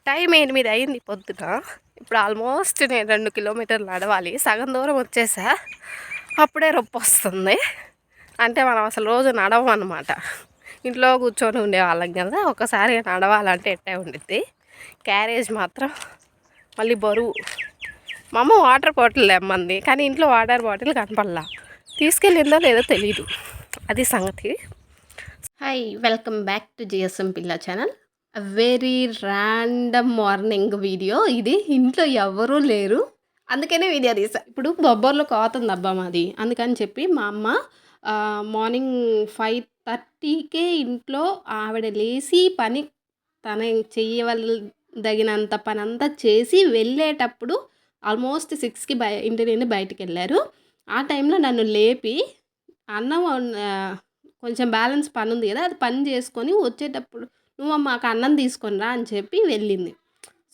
Time 8 అయింది పొద్దున. ఇప్పుడు ఆల్మోస్ట్ నేను 2 కిలోమీటర్లు నడవాలి. సగం దూరం వచ్చేసా. అప్పుడే రొప్పొస్తుంది. అంటే మనం అసలు రోజు నడవమనమాట. ఇంట్లో కూర్చొని ఉండేవాళ్ళం కదా! ఒకసారి నడవాలంటే ఎట్టే ఉండిద్ది. క్యారేజ్ మాత్రం మళ్ళీ బరువు. మా అమ్మ వాటర్ బాటిల్ తెమ్మంది. కానీ ఇంట్లో వాటర్ బాటిల్ కనపడలా. తీసుకెళ్ళిందో లేదో తెలీదు. అది సంగతి. Hi, welcome back to GSM పిల్ల channel. Very random morning video ఇది. ఇంట్లో ఎవరూ లేరు, అందుకనే వీడియో తీసా. ఇప్పుడు బొబ్బర్లో కోతుంది అబ్బా మాది. అందుకని చెప్పి మా అమ్మ మార్నింగ్ 5:30కే ఇంట్లో ఆవిడ లేచి పని తన చెయ్యవలదగినంత పని అంతా చేసి వెళ్ళేటప్పుడు ఆల్మోస్ట్ 6కి ఇంటి నుండి బయటికి వెళ్ళారు. ఆ టైంలో నన్ను లేపి అన్నం కొంచెం బ్యాలెన్స్ పని ఉంది కదా, అది పని చేసుకొని వచ్చేటప్పుడు నువ్వు మాకు అన్నం తీసుకొని రా అని చెప్పి వెళ్ళింది.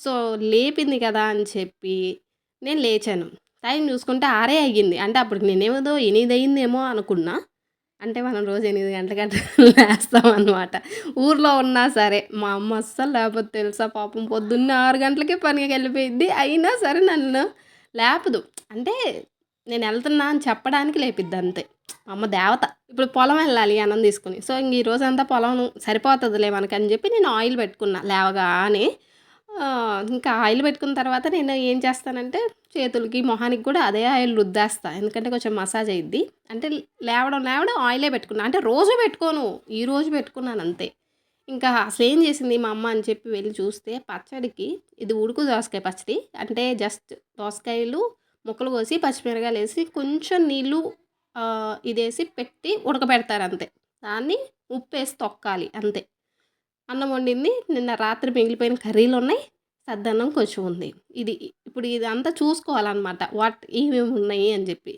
సో లేపింది కదా అని చెప్పి నేను లేచాను. టైం చూసుకుంటే 6 అయ్యింది. అంటే అప్పుడు నేనేమో 8 అయిందేమో అనుకున్నా. అంటే మనం రోజు 8 గంటలకంటే లేస్తాం అనమాట. ఊర్లో ఉన్నా సరే మా అమ్మ అస్సలు లేకపోతే తెలుసా, పాపం పొద్దున్నే 6 గంటలకే పనికి వెళ్ళిపోయిద్ది. అయినా సరే నన్ను లేపదు. అంటే నేను వెళ్తున్నా అని చెప్పడానికి లేపిద్ది అంతే. మా అమ్మ దేవత. ఇప్పుడు పొలం వెళ్ళాలి అన్నం తీసుకుని. సో ఇంక ఈ రోజంతా పొలం సరిపోతుందిలే మనకని చెప్పి నేను ఆయిల్ పెట్టుకున్నా లేవగానే. ఇంకా ఆయిల్ పెట్టుకున్న తర్వాత నేను ఏం చేస్తానంటే చేతులకి మొహానికి కూడా అదే ఆయిల్ రుద్దేస్తా. ఎందుకంటే కొంచెం మసాజ్ అయ్యిద్ది. అంటే లేవడం ఆయిలే పెట్టుకున్నా. అంటే రోజు పెట్టుకోను, ఈరోజు పెట్టుకున్నాను అంతే. ఇంకా అసలేం చేసింది మా అమ్మ అని చెప్పి వెళ్ళి చూస్తే పచ్చడికి ఇది ఉడుకు దోసకాయ పచ్చడి. అంటే జస్ట్ దోసకాయలు ముక్కలు కోసి పచ్చిమిరకాయలు వేసి కొంచెం నీళ్ళు ఇదేసి పెట్టి ఉడకబెడతారు అంతే. దాన్ని ఉప్పేసి తొక్కాలి అంతే. అన్నం వండింది. నిన్న రాత్రి మిగిలిపోయిన కర్రీలు ఉన్నాయి. సద్దన్నం కొంచెం ఉంది. ఇప్పుడు ఇదంతా చూసుకోవాలన్నమాట. ఏమేమి ఉన్నాయి అని చెప్పి.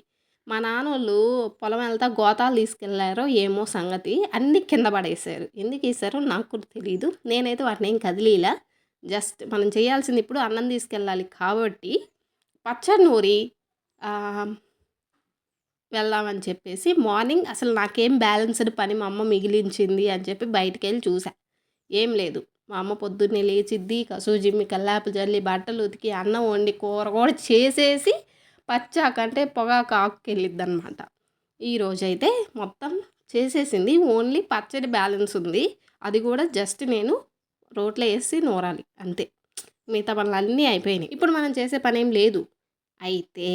మా నాన్నోళ్ళు పొలం వెళ్తా గోతాలు తీసుకెళ్లారో ఏమో సంగతి. అన్నీ కింద పడేశారు. ఎందుకు వేసారో నాకు కూడా తెలీదు. నేనైతే వాటిని ఏం కదిలీలా. జస్ట్ మనం చేయాల్సింది ఇప్పుడు అన్నం తీసుకెళ్ళాలి కాబట్టి పచ్చడి నూరి వెళ్దామని చెప్పేసి మార్నింగ్ అసలు నాకేం బ్యాలెన్స్డ్ పని మా అమ్మ మిగిలించింది అని చెప్పి బయటికెళ్ళి చూసా. ఏం లేదు. మా అమ్మ పొద్దున్నే లేచిద్ది, కసువు జిమ్మి, కల్లాపు జల్లి, బట్టలు ఉతికి, అన్నం వండి, కూర కూడా చేసేసి పచ్చాకంటే పొగాకు ఆకుకెళ్ళిద్దనమాట. ఈరోజైతే మొత్తం చేసేసింది. ఓన్లీ పచ్చడి బ్యాలెన్స్ ఉంది. అది కూడా జస్ట్ నేను రోట్లో వేసి నూరాలి అంతే. మిగతా పనులన్నీ అయిపోయినాయి. ఇప్పుడు మనం చేసే పనేం లేదు. అయితే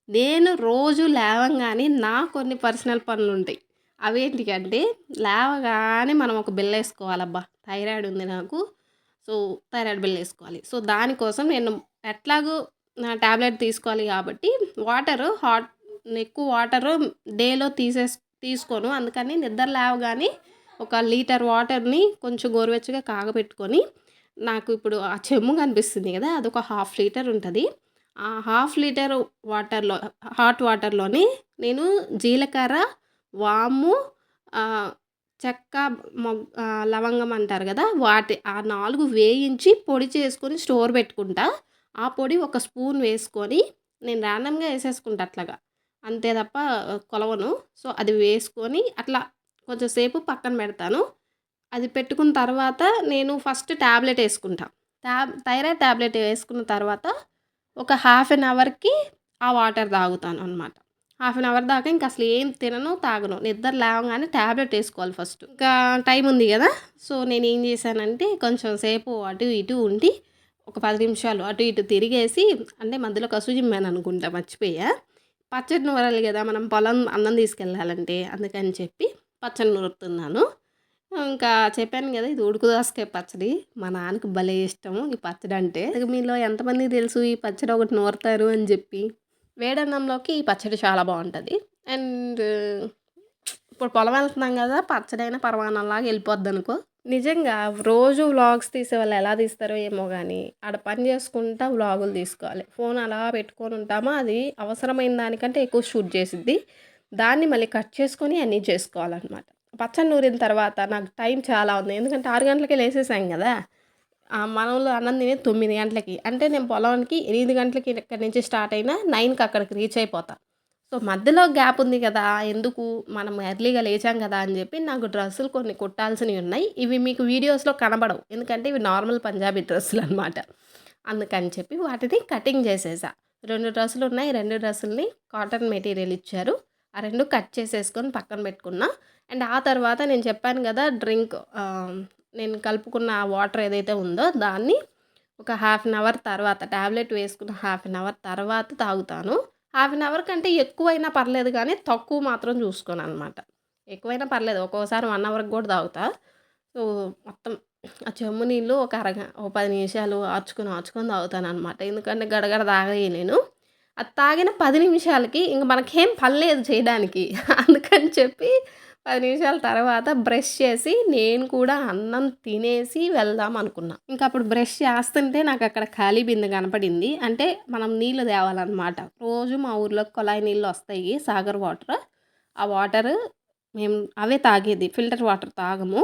నేను రోజు లేవంగానే కొన్ని పర్సనల్ పనులుంటాయి. అవేంటికంటే లేవగానే మనం ఒక బిల్ల వేసుకోవాలబ్బా. థైరాయిడ్ ఉంది నాకు. సో థైరాయిడ్ బిల్ల వేసుకోవాలి. సో దానికోసం నేను ఎట్లాగో ట్యాబ్లెట్ తీసుకోవాలి కాబట్టి ఎక్కువ వాటరు డేలో తీసుకోను. అందుకని నిద్ర లేవగానే 1 లీటర్ వాటర్ని కొంచెం గోరువెచ్చగా కాగబెట్టుకొని, నాకు ఇప్పుడు ఆ చెమ్ము కనిపిస్తుంది కదా, అదొక 1/2 లీటర్ ఉంటుంది. ఆ 1/2 లీటర్ హాట్ వాటర్లోని నేను జీలకర్ర, వాము, చెక్క, లవంగం అంటారు కదా, ఆ 4 వేయించి పొడి చేసుకొని స్టోర్ పెట్టుకుంటా. ఆ పొడి 1 స్పూన్ వేసుకొని నేను ర్యాండమ్గా వేసేసుకుంటా అట్లాగా. అంతే తప్ప కొలవను. సో అది వేసుకొని అట్లా కొంచెం సేపు పక్కన పెడతాను. అది పెట్టుకున్న తర్వాత నేను ఫస్ట్ ట్యాబ్లెట్ వేసుకుంటా. థైరాయిడ్ ట్యాబ్లెట్ వేసుకున్న తర్వాత ఒక 1/2 అవర్కి ఆ వాటర్ తాగుతాను అనమాట. 1/2 అవర్ దాకా ఇంక అసలు ఏం తినను, తాగను. నిద్ర లేవగానే ట్యాబ్లెట్ వేసుకోవాలి ఫస్ట్. ఇంకా టైం ఉంది కదా, సో నేను ఏం చేశానంటే కొంచెం సేపు అటు ఇటు ఉండి ఒక 10 నిమిషాలు అటు ఇటు తిరిగేసి, అంటే మధ్యలో కసువు జిమ్మాను అనుకుంటా, మర్చిపోయా. పచ్చడి నూరాలి కదా మనం పొలం అన్నం తీసుకెళ్ళాలంటే, అందుకని చెప్పి పచ్చడి నూరుతున్నాను. ఇంకా చెప్పాను కదా, ఇది ఉడుకు దోసకాయ పచ్చడి. మా నాన్నకి భలే ఇష్టము ఈ పచ్చడి అంటే. మీలో ఎంతమందికి తెలుసు ఈ పచ్చడి ఒకటి నూరుతారు అని చెప్పి. వేడన్నంలోకి ఈ పచ్చడి చాలా బాగుంటుంది. అండ్ ఇప్పుడు పొలం వెళ్తున్నాం కదా, పచ్చడైనా పరమాన్నంలాగా వెళ్ళిపోద్ది అనుకో. నిజంగా రోజు వ్లాగ్స్ తీసే వాళ్ళు ఎలా తీస్తారో ఏమో కానీ, ఆడ పని చేసుకుంటా వ్లాగులు తీసుకోవాలి. ఫోన్ అలా పెట్టుకొని ఉంటామా, అది అవసరమైన దానికంటే ఎక్కువ షూట్ చేసిద్ది. దాన్ని మళ్ళీ కట్ చేసుకొని అన్నీ చేసుకోవాలన్నమాట. పచ్చడి నూరిన తర్వాత నాకు టైం చాలా ఉంది. ఎందుకంటే 6 గంటలకే లేసేసాం కదా. మనోళ్ళు అన్నం తినేది 9 గంటలకి. అంటే నేను పొలానికి 8 గంటలకి ఇక్కడి నుంచి స్టార్ట్ అయినా 9కి అక్కడికి రీచ్ అయిపోతా. సో, మధ్యలో గ్యాప్ ఉంది కదా! ఎందుకు మనం ఎర్లీగా లేచాం కదా! అని చెప్పి నాకు డ్రెస్సులు కొన్ని కుట్టాల్సినవి ఉన్నాయి. ఇవి మీకు వీడియోస్‌లో కనబడవు. ఎందుకంటే ఇవి నార్మల్ పంజాబీ డ్రెస్సులనమాట. అందుకని చెప్పి వాటిని కటింగ్ చేసేసా. 2 డ్రెస్సులున్నాయి. 2 డ్రెస్సుల్ని కాటన్ మెటీరియల్ ఇచ్చారు. ఆ 2 కట్ చేసేసుకొని పక్కన పెట్టుకున్నా. అండ్ ఆ తర్వాత నేను చెప్పాను కదా! నేను కలుపుకున్న వాటర్ ఏదైతే ఉందో దాన్ని ఒక హాఫ్ అన్ అవర్ తర్వాత టాబ్లెట్ వేసుకున్న హాఫ్ అన్ అవర్ తర్వాత తాగుతాను. హాఫ్ అన్ అవర్ కంటే ఎక్కువైనా పర్లేదు గానీ, తక్కువ మాత్రం చూసుకోననమాట. ఎక్కువైనా పర్లేదు. ఒక్కోసారి 1 అవర్‌కి గూడా తాగుతా. సో, మొత్తం ఆ చెమ్ము నీళ్ళు ఓ 10 నిమిషాలు ఆర్చుకొని తాగుతాననమాట. ఎందుకంటే గడగడ తాగలేను. అది తాగిన 10 నిమిషాలకి ఇంక మనకేం పని లేదు చేయడానికి. అందుకని చెప్పి 10 నిమిషాల తర్వాత బ్రష్ చేసి, నేను కూడా అన్నం తినేసి వెళ్దాం అనుకున్నా. ఇంకప్పుడు బ్రష్ చేస్తుంటే నాకక్కడ ఖాళీ బిందె కనపడింది. అంటే మనం నీళ్ళు తేవాలనమాట. రోజు మా ఊర్లో కుళాయి నీళ్ళొస్తాయి. సాగర్ వాటర్. ఆ వాటరు మేము అవే తాగేది. ఫిల్టర్ వాటర్ తాగము.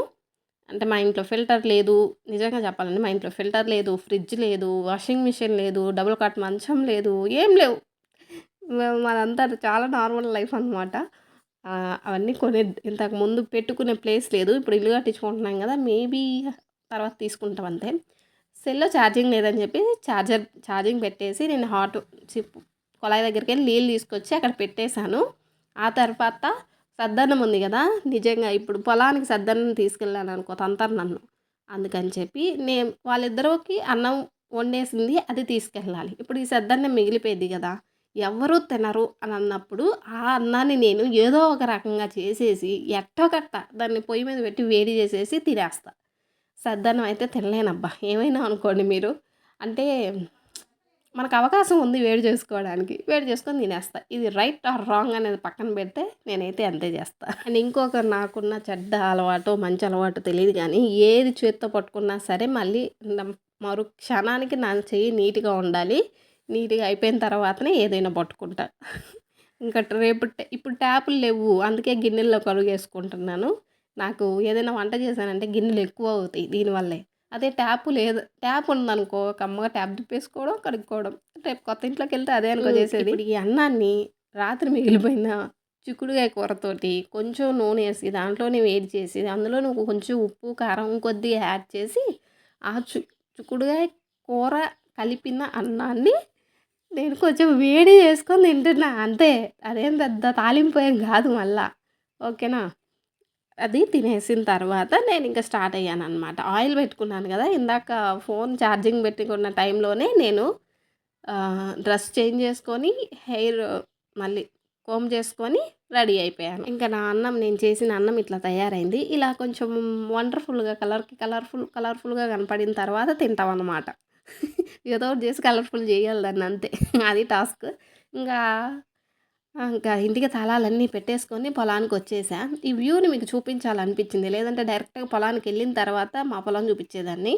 అంటే మా ఇంట్లో ఫిల్టర్ లేదు. నిజంగా చెప్పాలంటే మా ఇంట్లో ఫిల్టర్ లేదు, ఫ్రిడ్జ్ లేదు, వాషింగ్ మిషన్ లేదు, డబుల్ కాట్ మంచం లేదు, ఏం లేవు. మాదంతా చాలా నార్మల్ లైఫ్ అనమాట. అవన్నీ ఇంతకుముందు పెట్టుకునే ప్లేస్ లేదు. ఇప్పుడు ఇల్లు కట్టించుకుంటున్నాం కదా! మేబీ తర్వాత తీసుకుంటాం అంతే. సెల్‌లో ఛార్జింగ్ లేదని చెప్పి ఛార్జింగ్ పెట్టేసి నేను చిప్ కుళాయి దగ్గరికెళ్ళి నీళ్ళు తీసుకొచ్చి అక్కడ పెట్టేశాను. ఆ తర్వాత సద్దన్నం ఉంది కదా! నిజంగా ఇప్పుడు పొలానికి సద్దన్నం తీసుకెళ్ళాననుకో తంతారు నన్ను. అందుకని చెప్పి వాళ్ళిద్దరికి అన్నం వండేసింది అది తీసుకెళ్ళాలి. ఇప్పుడు ఈ సద్దన్నం మిగిలిపోయిద్ది కదా! ఎవ్వరూ తినరు అని అన్నప్పుడు ఆ అన్నాన్ని నేను ఏదో ఒక రకంగా చేసేసి ఎట్టోకట్ట దాన్ని పొయ్యి మీద పెట్టి వేడి చేసేసి తినేస్తా. సద్దన్నం అయితే తినలేనబ్బా! ఏమైనా అనుకోండి మీరు. అంటే మనకు అవకాశం ఉంది వేడి చేసుకోవడానికి. వేడి చేసుకొని తినేస్తా. ఇది రైట్ ఆర్ రాంగ్ అనేది పక్కన పెడితే నేనైతే అంతే చేస్తా. అండ్ ఇంకొక నాకున్న చెడ్డ అలవాటో, మంచి అలవాటో తెలీదు గానీ, ఏది చేత్తో పట్టుకున్నా సరే మళ్ళీ మరు క్షణానికి నా చెయ్యి నీట్‌గా ఉండాలి. నీట్‌గా అయిపోయిన తర్వాతనే ఏదైనా పట్టుకుంటా. ఇంకా ఇప్పుడు ట్యాపులు లేవు. అందుకే గిన్నెల్లో కడుగేసుకుంటున్నాను. నాకు ఏదైనా వంట చేశానంటే గిన్నెలు ఎక్కువ అవుతాయి దీనివల్లే. అదే ట్యాప్ ఉందనుకో కమ్మగా ట్యాప్ తిప్పేసుకోవడం, కడుక్కోవడం. రేపు కొత్త ఇంట్లోకెళ్తే అదే అనుకో చేసేది. ఇప్పుడు ఈ అన్నాన్ని రాత్రి మిగిలిపోయిన చిక్కుడుగాయ కూరతోటి కొంచెం నూనేసి దాంట్లోనే వేడి చేసి అందులోనే కొంచెం ఉప్పు, కారం కొద్దిగా యాడ్ చేసి ఆ చిక్కుడుగాయ కూర కలిపిన అన్నాన్ని నేను కొంచెం వేడి చేసుకొని తింటున్నా అంతే. అదేం పెద్ద తాలింపు ఏం కాదు మళ్ళా. ఓకేనా? అది తినేసిన తర్వాత నేనింక స్టార్ట్ అయ్యాననమాట. ఆయిల్ పెట్టుకున్నాను గదా! ఇందాక ఫోన్ ఛార్జింగ్ పెట్టుకున్న టైంలోనే నేను డ్రెస్ చేంజ్ చేసుకొని, హెయిర్ మళ్ళీ కోంబ్ చేసుకొని రెడీ అయిపోయాను. ఇంక నేను చేసిన అన్నం ఇట్లా తయారైంది. ఇలా కొంచెం వండర్‌ఫుల్‌గా కలర్‌ఫుల్‌గా కనపడిన తర్వాత తింటామనమాట. ఏదో ఒకటి చేసి కలర్‌ఫుల్ చేయాలి దాన్నంతే. అది టాస్క్. ఇంకా ఇంకా ఇంటికి తాళాలన్నీ పెట్టేసుకొని పొలానికొచ్చేసా. ఈ వ్యూని మీకు చూపించాలనిపించింది. లేదంటే డైరెక్ట్‌గా పొలానికెళ్ళిన తర్వాత మా పొలం చూపిచ్చేదాన్ని.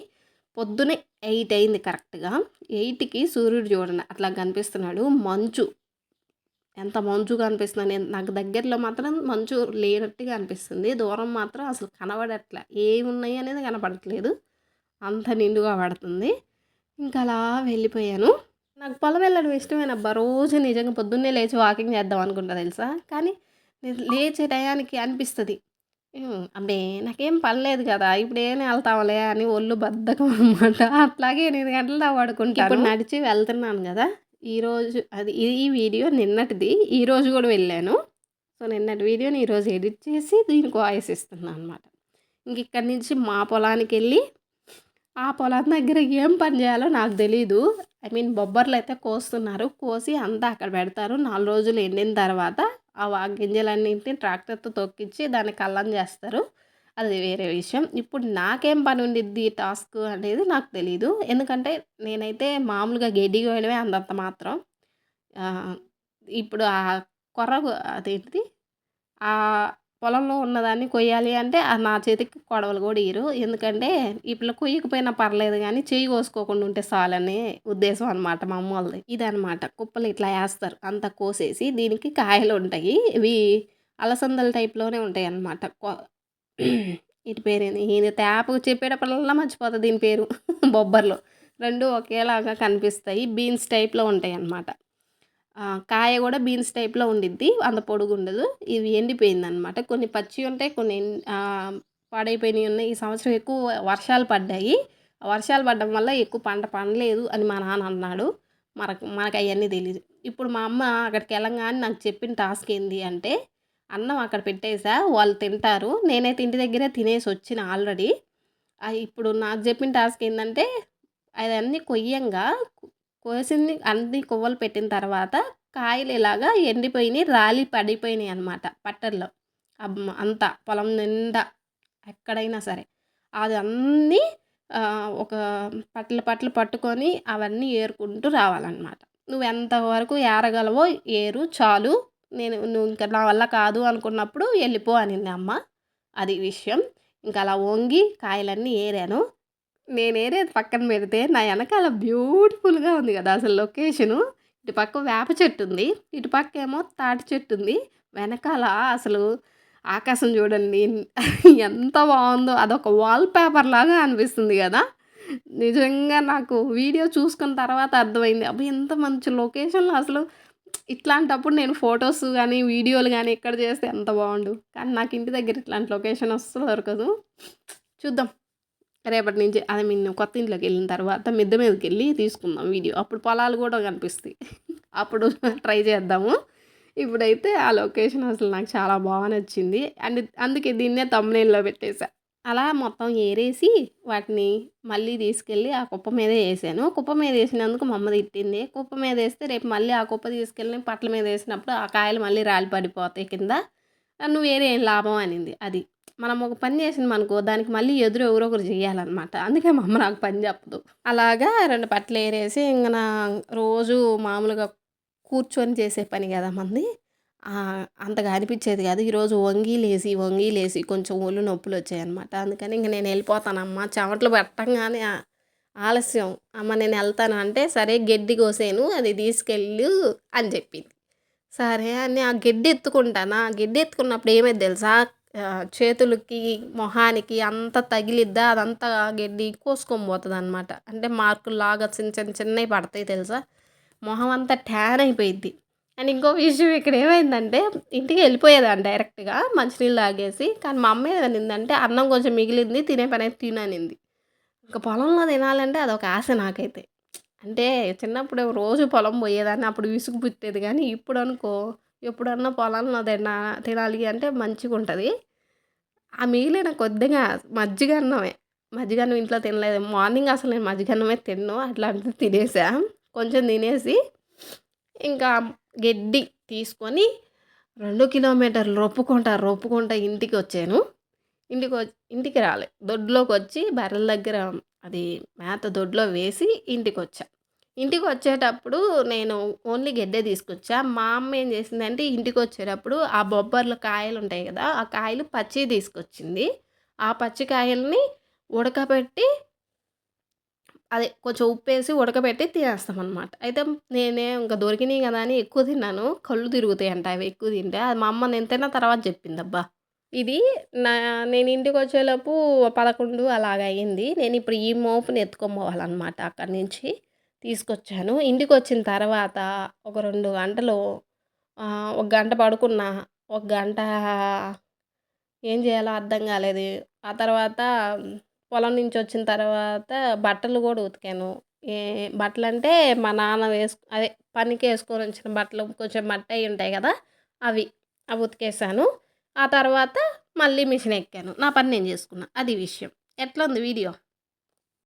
పొద్దున్నే 8 అయింది కరెక్ట్‌గా. 8కి సూర్యుడు చూడండి అట్లా కనిపిస్తున్నాడు. ఎంత మంచుగా అనిపిస్తుందో నాకు దగ్గరలో మాత్రం మంచు లేనట్టుగా అనిపిస్తుంది. దూరం మాత్రం అసలు కనబడట్ల. ఏమున్నాయి అనేది కనపడట్లేదు. అంత నిండుగా పడుతుంది. ఇంకలా వెళ్ళిపోయాను. నాకు పొలం వెళ్ళడం ఇష్టమేనబ్బా! రోజు నిజంగా పొద్దున్నే లేచి వాకింగ్ చేద్దాం అనుకుంటా తెలుసా? కానీ నేను లేచే టయానికి అనిపిస్తది. అబ్బే! నాకేం పని లేదు కదా! ఇప్పుడేం ఎళ్తాంలే అని ఒళ్ళు బద్ధకం అనమాట. అట్లాగే 8 గంటల దాకా పడుకుంటాను. ఇప్పుడు నడిచి వెళ్తున్నాను గదా! ఈ వీడియో నిన్నటిది. ఈరోజు గూడా వెళ్ళాను. సో, నిన్నటి వీడియోని ఈరోజు ఎడిట్ చేసి దీనికి వాయిస్ ఇస్తున్నా అనమాట. ఇక్కడి నుంచి మా పొలానికెళ్ళి ఆ పొలం దగ్గర ఏం పని చేయాలో నాకు తెలీదు. బొబ్బర్లయితే కోస్తున్నారు. కోసి అంతా అక్కడ పెడతారు. 4 రోజులు ఎండిన తర్వాత గింజలన్నింటిని ట్రాక్టర్‌తో తొక్కిచ్చి దాన్ని కల్లం చేస్తారు. అది వేరే విషయం. ఇప్పుడు నాకేం పని ఉండిద్ది టాస్క్ అనేది నాకు తెలీదు. ఎందుకంటే నేనైతే మామూలుగా గెడ్డి కోయడమే అంతంత మాత్రం. ఇప్పుడు అదేంటిది పొలంలో ఉన్నదాన్ని కొయ్యాలి అంటే నా చేతికి కొడవలు కూడా ఇయ్యరు. ఎందుకంటే ఇప్పుడు కొయ్యకపోయినా పర్లేదు గానీ చెయ్యి కోసుకోకుండా ఉంటే చాలనే ఉద్దేశం అనమాట మా అమ్మోళ్ళది. ఇదనమాట కుప్పలు ఇట్లా ఏస్తారు. అంతా కోసేసి దీనికి కాయలుంటాయి. ఇవి అలసందల టైప్‌లోనే ఉంటాయన్నమాట. వీటి పేరేంది? ఇది తేప చెప్పేటప్పుడల్లా మర్చిపోతా దీని పేరు. బొబ్బర్లు. 2 ఒకేలాగా కనిపిస్తాయి. బీన్స్ టైప్‌లో ఉంటాయన్నమాట. కాయ కూడా బీన్స్ టైప్‌లో ఉండిద్ది. అంత పొడుగుండదు. ఇది ఎండిపోయిందనమాట. కొన్ని పచ్చియి ఉంటాయి. కొన్ని పాడైపోయినయి ఉన్నాయి. ఈ సంవత్సరం ఎక్కువ వర్షాలు పడ్డాయి. వర్షాలు పడడం వల్ల ఎక్కువ పంట పండలేదు అని మా నాన్న అన్నాడు. మనకయన్నీ తెలీదు. ఇప్పుడు మా అమ్మ అక్కడికెళ్ళంగానే నాకు చెప్పిన టాస్క్ ఏంది అంటే, అన్నం అక్కడ పెట్టేసా. వాళ్ళు తింటారు. నేనైతే ఇంటి దగ్గరే తినేసొచ్చిన ఆల్రెడీ. ఇప్పుడు నాకు చెప్పిన టాస్క్ ఏందంటే, అదన్నీ కొయ్యంగా కోసింది అన్ని కొవ్వలు పెట్టిన తర్వాత కాయలు ఇలాగా ఎండిపోయినాయి, రాలి పడిపోయినాయి అనమాట పట్టల్లో. అంతా పొలం నిండా ఎక్కడైనా సరే. అది అన్నీ ఒక పట్టలు పట్టుకొని అవన్నీ ఏరుకుంటూ రావాలన్నమాట. నువ్వెంత వరకు ఏరగలవో ఏరు చాలు. నువ్వు ఇంక నా వల్ల కాదు అనుకున్నప్పుడు వెళ్ళిపో అనింది అమ్మ. అది విషయం. ఇంక అలా వంగి కాయలన్నీ ఏరాను. నేనేరేది పక్కన పెడితే నా ఎనకాల బ్యూటిఫుల్‌గా ఉంది గదా! అసలు లొకేషను. ఇటు పక్క వేప చెట్టుంది. ఇటు పక్కేమో తాటి చెట్టుంది. వెనకాల అసలు ఆకాశం చూడండి ఎంత బావుందో. అదొక వాల్ పేపర్‌లాగా అనిపిస్తుంది గదా! నిజంగా నాకు వీడియో చూసుకున్న తర్వాత అర్థమైంది. అబ్బా! ఎంత మంచి లొకేషన్‌లో అసలు ఇట్లాంటప్పుడు నేను ఫోటోస్ గానీ, వీడియోలు గానీ ఎక్కడ చేస్తే ఎంత బావుండు. కానీ నాకు ఇంటి దగ్గర ఇట్లాంటి లొకేషన్ అస్సలు దొరకదు. చూద్దాం. రేపటి నుంచి కొత్త ఇంట్లోకెళ్ళిన తర్వాత మిద్దె మీదకెళ్ళి తీసుకుందాం వీడియో. అప్పుడు పొలాలు గూడా కనిపిస్తాయి. అప్పుడు ట్రై చేద్దాము. ఇప్పుడైతే ఆ లొకేషన్ అసలు నాకు చాలా నచ్చింది. అండ్ అందుకే దీన్నే థంబ్‌నెయిల్‌లో పెట్టేసా. అలా మొత్తం ఏరేసి వాటిని మళ్ళీ తీసుకెళ్ళి ఆ కుప్ప మీదే ఏసాను. కుప్ప మీద ఏసినందుకు మా అమ్మ తిట్టింది. కుప్ప మీద ఏస్తే రేపు మళ్ళీ ఆ కుప్ప తీసుకెళ్ళి పట్ల మీద ఏసినప్పుడు ఆ కాయలు మళ్ళీ రాలి పడిపోతాయి కింద. నువ్వు ఏరి ఏం లాభం అనింది. అది. మనం ఒక పని చేసినామనుకో దానికి మళ్ళీ ఎదురు ఎవరో ఒకరు చేయాలనమాట. అందుకే మా అమ్మ నాకు పని చెప్పదు. అలాగా 2 పట్టలు ఏరేసి ఇంక రోజు మామూలుగా కూర్చొని చేసే పని కదా మనది. అంతగా అనిపించేది కాదు. ఈరోజు వంగి లేసి కొంచెం ఒళ్ళు నొప్పులొచ్చాయనమాట. అందుకని ఇంక నేను వెళ్ళిపోతానమ్మా చెమటలు పట్టంగానే ఆలస్యం. అమ్మ నేను వెళ్తాను అంటే, సరే గెడ్డి కోసేను అది తీసుకెళ్ళు అని చెప్పింది. సరే అని ఆ గెడ్డి ఎత్తుకుంటానా, గెడ్డి ఎత్తుకున్నప్పుడు ఏమైద్ది తెలుసా? చేతులకి, మొహానికి అంతా తగిలిద్దా అదంతా గెడ్డి కోసుకొని పోతదనమాట. అంటే మార్కుల్లాగా చిన్నయి పడతాయి తెలుసా? మొహం అంతా ట్యాన్ అయిపోయిద్ది. అండ్ ఇంకో విషయం ఇక్కడ ఏమైందంటే ఇంటికి వెళ్ళిపోయేదాన్ని డైరెక్ట్‌గా మంచినీళ్ళు తాగేసి. కానీ మా అమ్మ ఏమనిందంటే అన్నం కొంచెం మిగిలింది తినే పనైతే తిను అనింది. ఇంక పొలంలో తినాలంటే అదొక ఆశ నాకైతే. అంటే చిన్నప్పుడు రోజు పొలం పోయేదాన్ని. అప్పుడు విసుగు పుట్టేది కానీ ఇప్పుడనుకో ఎప్పుడన్నా పొలంలో తినాలి అంటే మంచిగుంటది. ఆ మిగిలిన కొద్దిగా మజ్జిగన్నమే. మజ్జిగన్నం ఇంట్లో తినలేదు. మార్నింగ్ అసలు నేను మజ్జిగన్నమే తినను. అట్లాంటిది తినేసా. కొంచెం తినేసి ఇంకా గెడ్డి తీసుకొని 2 కిలోమీటర్లు రొప్పుకుంటా ఇంటికొచ్చాను. ఇంటికి రాలే. దొడ్లోకొచ్చి బర్రెల దగ్గర అది మేత దొడ్లో వేసి ఇంటికొచ్చా. ఇంటికొచ్చేటప్పుడు నేను ఓన్లీ గెడ్డే తీసుకొచ్చా. మా అమ్మ ఏం చేసిందంటే ఇంటికొచ్చేటప్పుడు ఆ బొబ్బర్లు కాయలుంటాయి గదా! ఆ కాయలు పచ్చియి తీసుకొచ్చింది. ఆ పచ్చి కాయల్ని ఉడకబెట్టి అదే కొంచెం ఉప్పేసి ఉడకబెట్టి తినేస్తామనమాట. అయితే ఇంక దొరికినియి గదా అని ఎక్కువ తిన్నాను. కళ్ళు తిరుగుతాయంట అవి ఎక్కువ తింటే. అది మా అమ్మ నేను తిన్న తర్వాత చెప్పిందబ్బా! ఇది నా నేను ఇంటికొచ్చేలోపు 11 అలాగయింది. నేనిప్పుడు ఈ మోపుని ఎత్తుకొని పోవాలనమాట అక్కడి నుంచి. తీసుకొచ్చాను. ఇంటికొచ్చిన తర్వాత ఒక 2 గంటలు ఒక గంట పడుకున్నా. ఒక గంట ఏం చేయాలో అర్థం కాలేదు. ఆ తర్వాత పొలం నుంచొచ్చిన తర్వాత బట్టలు గూడా ఉతికాను. ఏ బట్టలంటే మా నాన్న అదే పనికేసుకొనొచ్చిన బట్టలు కొంచెం మట్టయి ఉంటాయి గదా! అవి. అవి ఉతికేసాను. ఆ తర్వాత మళ్ళీ మిషనెక్కాను. నా పని నేను జేసుకున్నా. అది విషయం. ఎట్లుంది వీడియో?